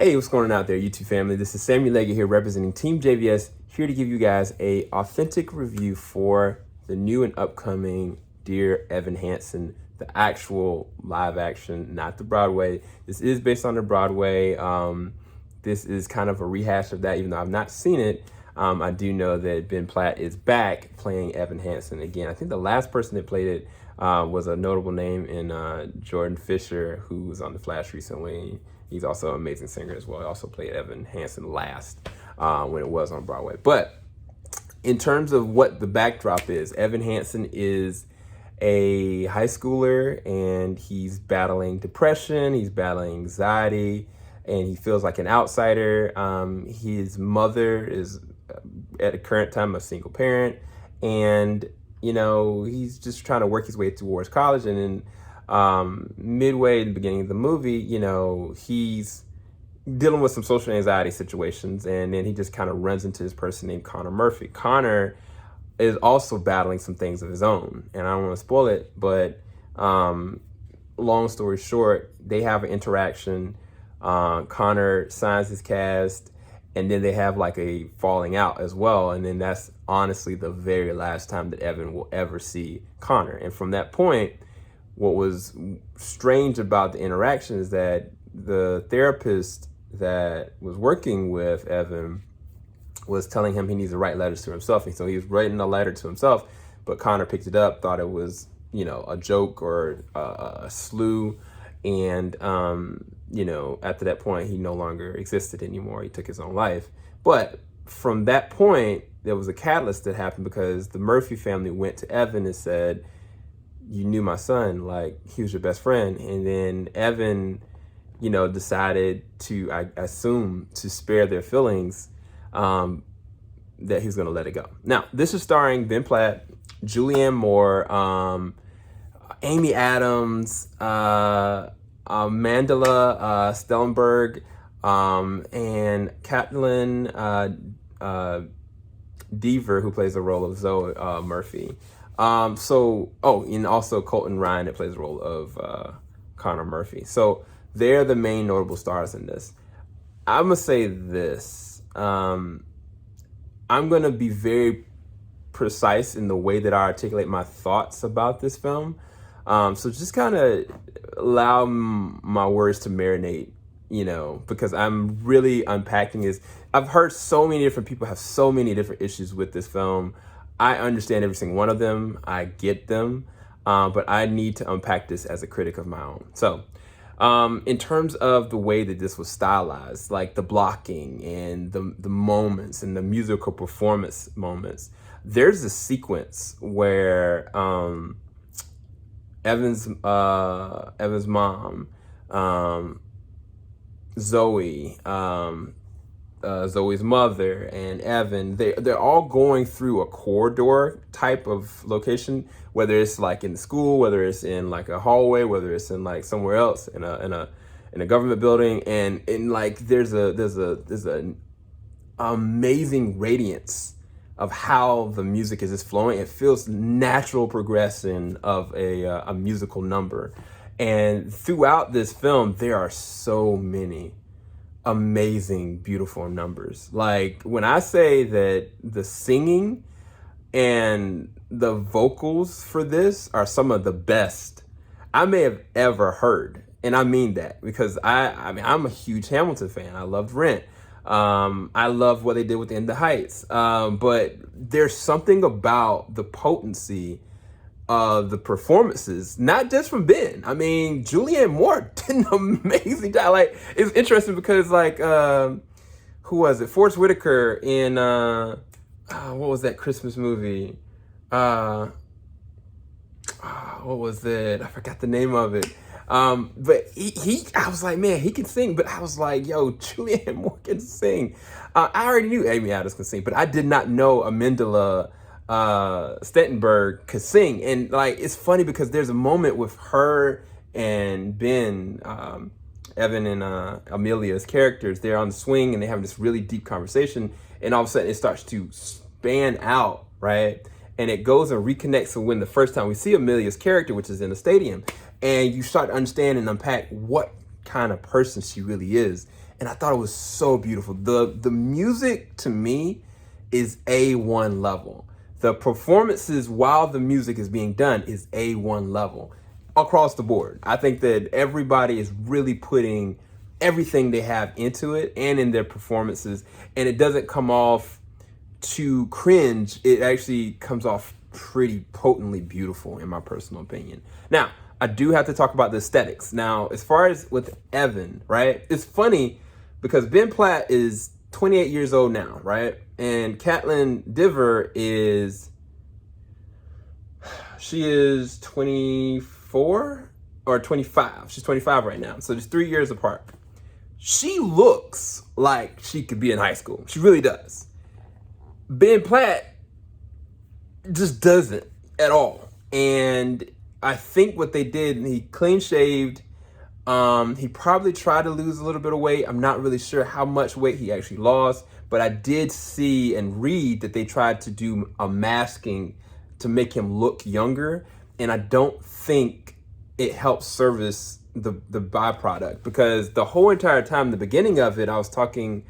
Hey, what's going on out there, YouTube family? This is Samuel Leggett here representing Team JVS, here to give you guys a authentic review for the new and upcoming Dear Evan Hansen, the actual live action, not the Broadway. This is based on the Broadway. This is kind of a rehash of that, even though I've not seen it. I do know that Ben Platt is back playing Evan Hansen again. I think the last person that played it was a notable name in Jordan Fisher, who was on The Flash recently. He's also an amazing singer as well. He also played Evan Hansen last when it was on Broadway. But in terms of what the backdrop is, Evan Hansen is a high schooler and he's battling depression, he's battling anxiety, and he feels like an outsider. His mother is at the current time a single parent, and you know, he's just trying to work his way towards college. And then midway in the beginning of the movie, you know, he's dealing with some social anxiety situations, and then he just kind of runs into this person named Connor Murphy. Connor is also battling some things of his own, and I don't want to spoil it, but long story short, they have an interaction. Connor signs his cast, and then they have like a falling out as well, and then that's honestly the very last time that Evan will ever see Connor. And from that point, what was strange about the interaction is that the therapist that was working with Evan was telling him he needs to write letters to himself. And so he was writing a letter to himself, but Connor picked it up, thought it was, you know, a joke or a slew. And, you know, after that point, he no longer existed anymore. He took his own life. But from that point, there was a catalyst that happened, because the Murphy family went to Evan and said, "You knew my son, like he was your best friend." And then Evan, you know, decided to, I assume, to spare their feelings, that he was going to let it go. Now, this is starring Ben Platt, Julianne Moore, Amy Adams, Mandela Stellenberg, and Caitlin Dever, who plays the role of Zoe Murphy. And also Colton Ryan, that plays the role of Connor Murphy. So they're the main notable stars in this. I'm gonna say this. I'm gonna be very precise in the way that I articulate my thoughts about this film. So just kind of allow my words to marinate, you know, because I'm really unpacking this. I've heard so many different people have so many different issues with this film. I understand every single one of them. I get them, but I need to unpack this as a critic of my own. So in terms of the way that this was stylized, like the blocking and the moments and the musical performance moments, there's a sequence where Evan's mom, Zoe, Zoe's mother, and Evan, they're all going through a corridor type of location, whether it's like in the school, whether it's in like a hallway, whether it's in like somewhere else in a government building, and like there's an amazing radiance of how the music is just flowing. It feels natural progression of a musical number. And throughout this film, there are so many amazing, beautiful numbers. Like when I say that the singing and the vocals for this are some of the best I may have ever heard. And I mean that because I mean, I'm a huge Hamilton fan. I loved Rent. I love what they did with In the Heights. But there's something about the potency of the performances, not just from Ben. I mean, Julianne Moore did an amazing job. Like, it's interesting because, like, who was it? Forrest Whitaker in, what was that Christmas movie? What was it? I forgot the name of it. But I was like, man, he can sing. But I was like, yo, Julianne Moore can sing. I already knew Amy Adams can sing, but I did not know Amandla Stentenberg could sing. And like, it's funny because there's a moment with her and Ben, Evan and Amelia's characters. They're on the swing and they have this really deep conversation. And all of a sudden it starts to span out, right? And it goes and reconnects to when the first time we see Amelia's character, which is in the stadium. And you start to understand and unpack what kind of person she really is. And I thought it was so beautiful. The music to me is A1 level. The performances while the music is being done is A1 level across the board. I think that everybody is really putting everything they have into it and in their performances, and it doesn't come off too cringe. It actually comes off pretty potently beautiful, in my personal opinion. Now, I do have to talk about the aesthetics. Now, as far as with Evan, right? It's funny because Ben Platt is 28 years old now, right? And Caitlin Diver she is 24 or 25. She's 25 right now. So just 3 years apart. She looks like she could be in high school. She really does. Ben Platt just doesn't at all. And I think what they did, he clean shaved. He probably tried to lose a little bit of weight. I'm not really sure how much weight he actually lost, but I did see and read that they tried to do a masking to make him look younger. And I don't think it helps service the byproduct, because the whole entire time, the beginning of it, I was talking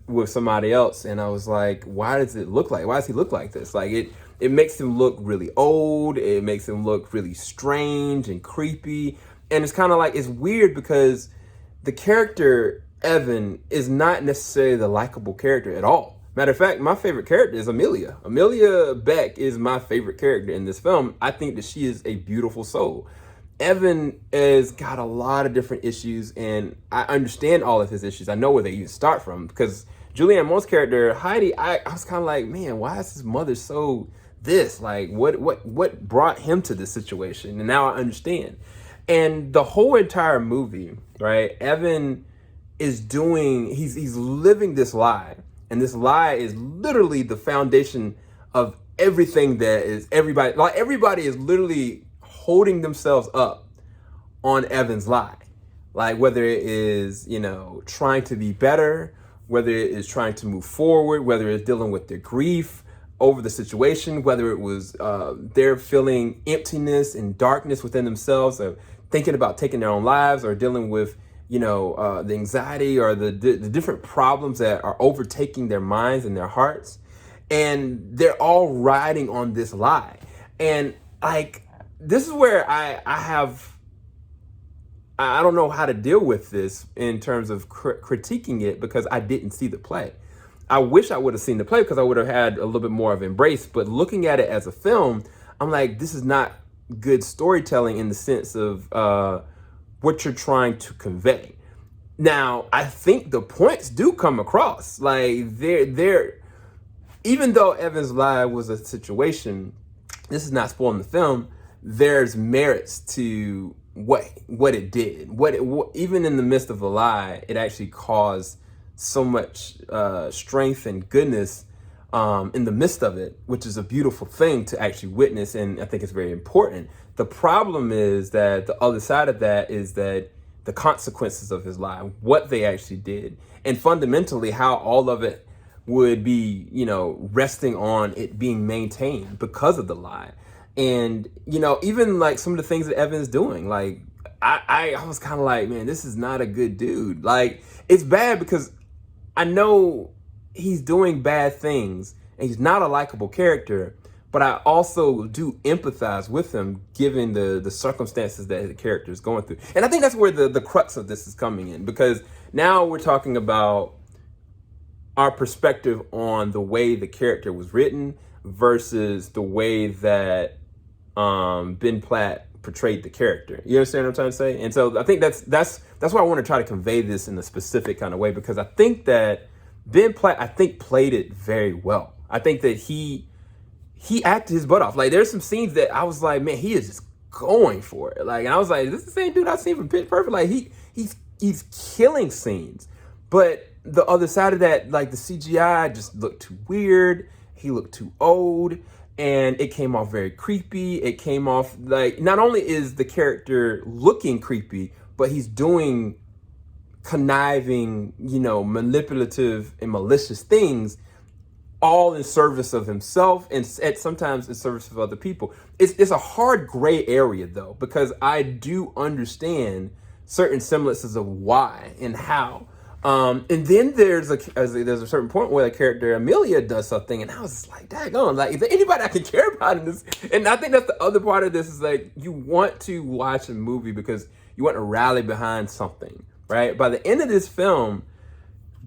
with somebody else and I was like, why does he look like this? Like it makes him look really old. It makes him look really strange and creepy. And it's kind of like, it's weird because the character Evan is not necessarily the likable character at all. Matter of fact, my favorite character is Amelia. Amelia Beck is my favorite character in this film. I think that she is a beautiful soul. Evan has got a lot of different issues, and I understand all of his issues. I know where they even start from, because Julianne Moore's character, Heidi, I was kind of like, man, why is his mother so this? Like, what brought him to this situation? And now I understand. And the whole entire movie, right? Evan is he's living this lie. And this lie is literally the foundation of everything that is everybody. Like, everybody is literally holding themselves up on Evan's lie. Like, whether it is, trying to be better, whether it is trying to move forward, whether it's dealing with their grief over the situation, whether it was they're feeling emptiness and darkness within themselves, or thinking about taking their own lives, or dealing with the anxiety or the different problems that are overtaking their minds and their hearts. And they're all riding on this lie. And like, this is where I don't know how to deal with this in terms of critiquing it, because I didn't see the play. I wish I would have seen the play, because I would have had a little bit more of embrace. But looking at it as a film, I'm like, this is not good storytelling in the sense of what you're trying to convey. Now, I think the points do come across. Like, they're even though Evan's lie was a situation, this is not spoiling the film, there's merits to what it did. Even in the midst of the lie, it actually caused so much strength and goodness in the midst of it, which is a beautiful thing to actually witness, and I think it's very important. The problem is that the other side of that is that the consequences of his lie, what they actually did, and fundamentally how all of it would be, resting on it being maintained because of the lie. And, even like some of the things that Evan's doing, like, I was kind of like, man, this is not a good dude. Like, it's bad because I know he's doing bad things and he's not a likable character, but I also do empathize with him given the circumstances that the character is going through. And I think that's where the crux of this is coming in, because now we're talking about our perspective on the way the character was written versus the way that Ben Platt portrayed the character. You understand what I'm trying to say? And so I think that's why I want to try to convey this in a specific kind of way, because I think that Ben Platt, played it very well. I think that he acted his butt off. Like, there's some scenes that I was like, man, he is just going for it. Like, and I was like, this is the same dude I've seen from Pitch Perfect. Like, he's killing scenes. But the other side of that, like, the CGI just looked too weird. He looked too old. And it came off very creepy. It came off like, not only is the character looking creepy, but he's doing conniving, manipulative and malicious things, all in service of himself and sometimes in service of other people. It's a hard gray area, though, because I do understand certain semblances of why and how. And then there's a certain point where the character Amelia does something, and I was just like, daggone, like, is there anybody I can care about in this? And I think that's the other part of this is like, you want to watch a movie because you want to rally behind something, right? By the end of this film,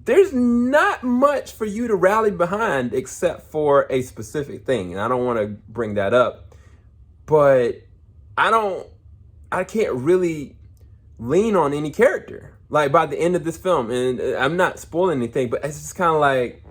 there's not much for you to rally behind except for a specific thing. And I don't want to bring that up, but I can't really lean on any character. Like by the end of this film, and I'm not spoiling anything, but it's just kind of like,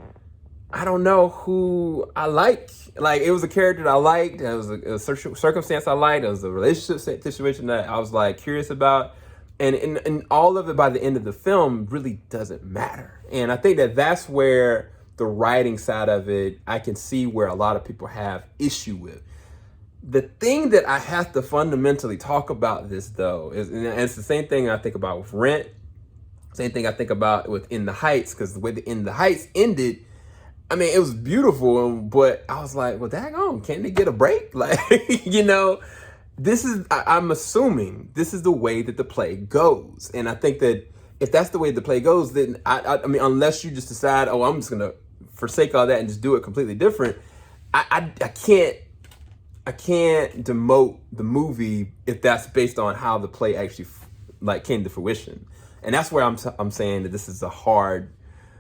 I don't know who I like. Like it was a character that I liked. It was a circumstance I liked. It was a relationship situation that I was like curious about. And all of it by the end of the film really doesn't matter. And I think that that's where the writing side of it, I can see where a lot of people have issue with. The thing that I have to fundamentally talk about this though is, and it's the same thing I think about with Rent, same thing I think about with In the Heights, because the way the In the Heights ended, I mean, it was beautiful, but I was like, well, daggone, can't they get a break? Like, you know, I'm assuming this is the way that the play goes. And I think that if that's the way the play goes, then I mean, unless you just decide, oh, I'm just going to forsake all that and just do it completely different, I can't demote the movie if that's based on how the play actually like came to fruition. And that's where I'm saying that this is a hard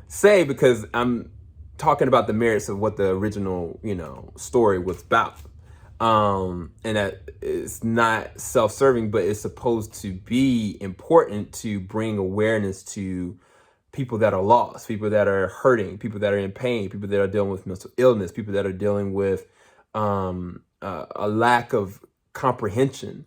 say, because I'm talking about the merits of what the original, you know, story was about. And that it's not self-serving, but it's supposed to be important to bring awareness to people that are lost, people that are hurting, people that are in pain, people that are dealing with mental illness, people that are dealing with a lack of comprehension,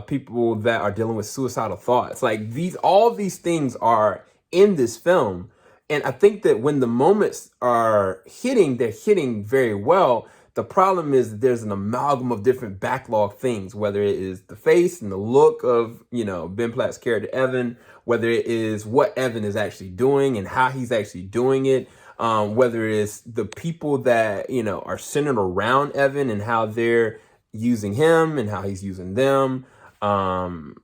people that are dealing with suicidal thoughts. Like all these things are in this film. And I think that when the moments are hitting, they're hitting very well. The problem is that there's an amalgam of different backlog things, whether it is the face and the look of, you know, Ben Platt's character, Evan, whether it is what Evan is actually doing and how he's actually doing it, whether it's the people that, you know, are centered around Evan and how they're using him and how he's using them. And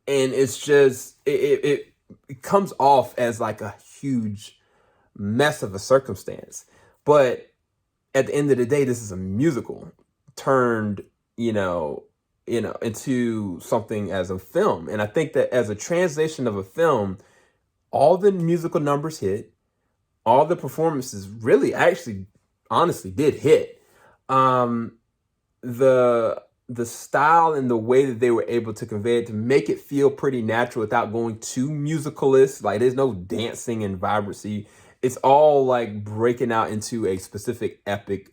it's just, it comes off as like a huge mess of a circumstance. But at the end of the day, this is a musical turned, into something as a film. And I think that as a translation of a film, all the musical numbers hit, all the performances really actually honestly did hit. The style and the way that they were able to convey it to make it feel pretty natural without going too musicalist. Like there's no dancing and vibrancy. It's all like breaking out into a specific epic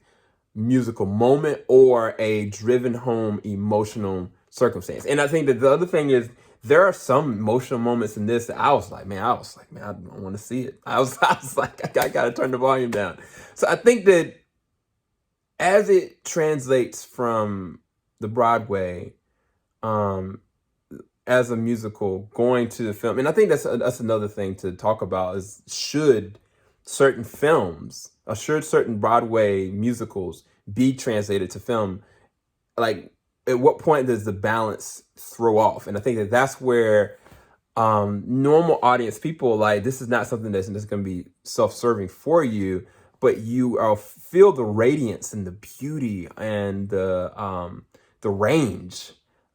musical moment or a driven home emotional circumstance. And I think that the other thing is there are some emotional moments in this that I was like, man, I don't want to see it. I was like, I got to turn the volume down. So I think that as it translates from the Broadway, as a musical going to the film, and I think that's another thing to talk about is should certain films, or should certain Broadway musicals be translated to film? Like, at what point does the balance throw off? And I think that that's where normal audience people, like, this is not something that's going to be self-serving for you, but you feel the radiance and the beauty and the range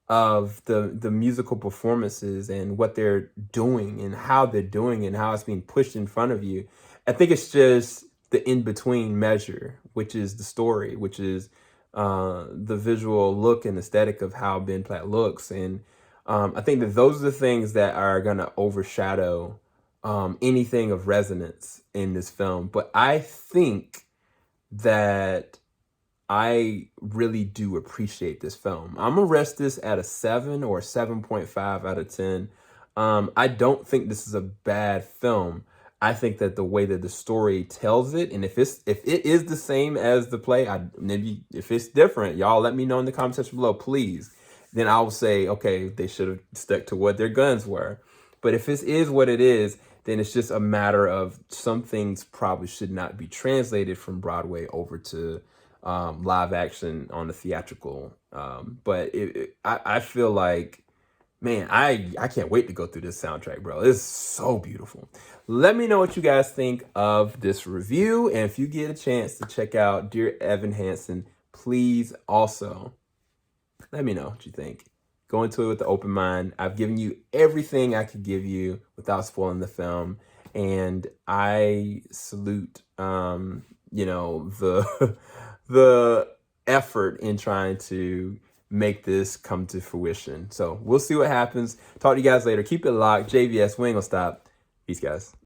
of the musical performances and what they're doing and how they're doing it and how it's being pushed in front of you. I think it's just the in-between measure, which is the story, which is the visual look and aesthetic of how Ben Platt looks. And I think that those are the things that are going to overshadow anything of resonance in this film. But I think that I really do appreciate this film. I'm going to rest this at a 7 or a 7.5 out of 10. I don't think this is a bad film. I think that the way that the story tells it, and if it is the same as the play, maybe if it's different, y'all let me know in the comment section below, please. Then I will say, okay, they should have stuck to what their guns were. But if this is what it is, then it's just a matter of some things probably should not be translated from Broadway over to live action on the theatrical. But I feel like, man, I can't wait to go through this soundtrack, bro. It's so beautiful. Let me know what you guys think of this review. And if you get a chance to check out Dear Evan Hansen, please also let me know what you think. Go into it with an open mind. I've given you everything I could give you without spoiling the film. And I salute, the the effort in trying to make this come to fruition. So we'll see what happens. Talk to you guys later. Keep it locked. JVS, we ain't gonna stop. Peace, guys.